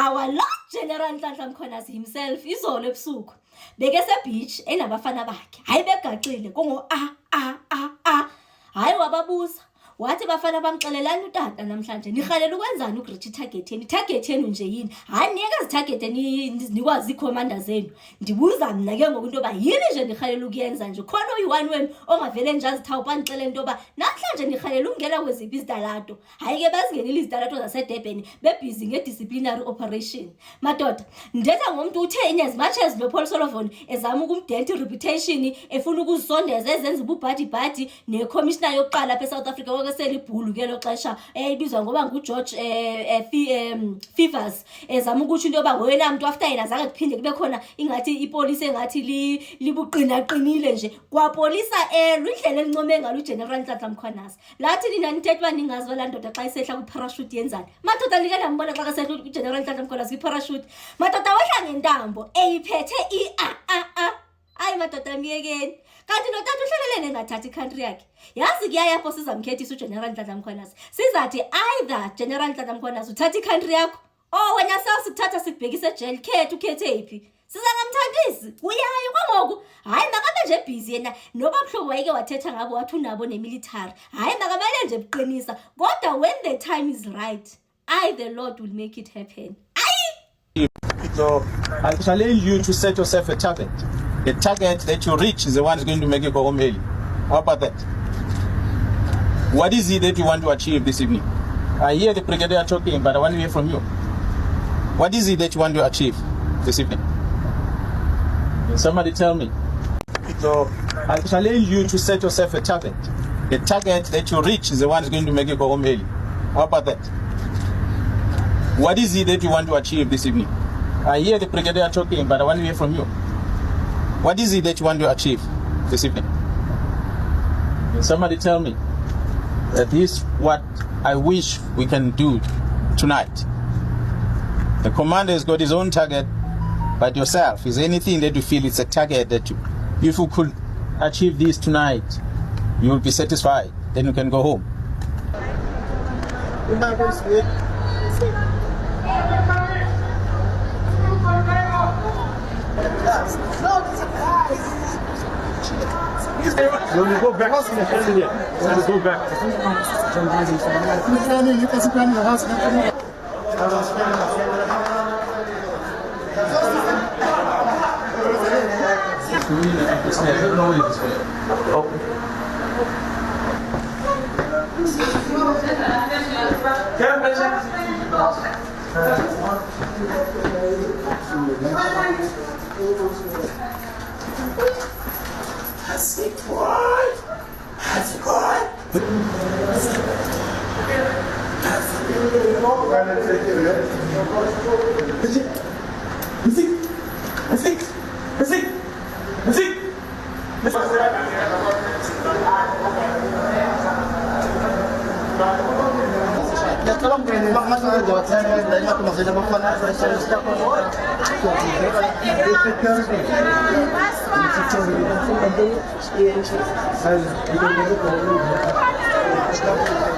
our Lord General Nhlanhla Mkhwanazi himself izolo ebusuku beke sebeach enabafana bakhe hayi begaqile kongo hayi wababuza wathi bafana bamxelelana utata namhlanje nihalela ukwenzani uGrichi target yeni target yenu nje yini hayi niyeke target nikwazi ikhomanda zenu ndibuza mina ke ngoku into ba yini nje nihalela ukuyenza nje khona uyi1 wenu ongavele nje azithawu banixele into ba namhlanje nihalela ukungena kweziphi izidalato hayi ke bazingenile izidalato zaseDurban bebusy ngedisciplinary operation madoda ndetha ngomuntu uthe inyezi matches lo Paul Solomon ezama ukumdent reputation efuna ukuzisondeza ezenza ububhadi bhadi necommissioner yokuqala lapha eSouth Africa selibhulu ke lo xesha ibizwa ngoba nguGeorge Fivers ezama ukuthi into yoba ngoyena umuntu after yena zange kuphinde kube khona ingathi ipolice engathi libuqina qinile nje kwapolisa indlela elincome ngalo uGeneral Nhlanhla Mkhwanazi lathi nina nithethwa ningazi balandoda xa isehla kuparachute yenzani madoda like lambona xa kasehla uGeneral Nhlanhla Mkhwanazi iparachute madoda wehla ngentambo eyiphethe ayi madoda miyekeni kanti notata uhlalelene ngathathi country yakhe yazi kuyayapho sizamkhethisa uGeneral Nhlanhla Mkhwanazi sizathi either General Nhlanhla Mkhwanazi uthatha icountry yakho wena sasithatha sikubhekise ejele ukhethe iphi sizangamthandisi uyayo kwangoku hayi makabe nje busy yena noba mhlobo wayeke wathetha ngabo wathi unabo nemilitary hayi makabale nje buqinisa kodwa when the time is right the Lord will make it happen. So I challenge you to set yourself a target. The target that you reach is the one that's going to make you go home early. How about that? What is it that you want to achieve this evening? I hear the brigadier talking, but I want to hear from you. What is it that you want to achieve this evening? Can somebody tell me? So I challenge you to set yourself a target. The target that you reach is the one that's going to make you go home early. How about that? What is it that you want to achieve this evening? I hear the brigadier talking, but I want to hear from you. What is it that you want to achieve this evening? Can somebody tell me that is what I wish we can do tonight? The commander has got his own target, but yourself, is anything that you feel it's a target that you, if you could achieve this tonight, you will be satisfied, then you can go home. When we go back, when we go back. Thank you.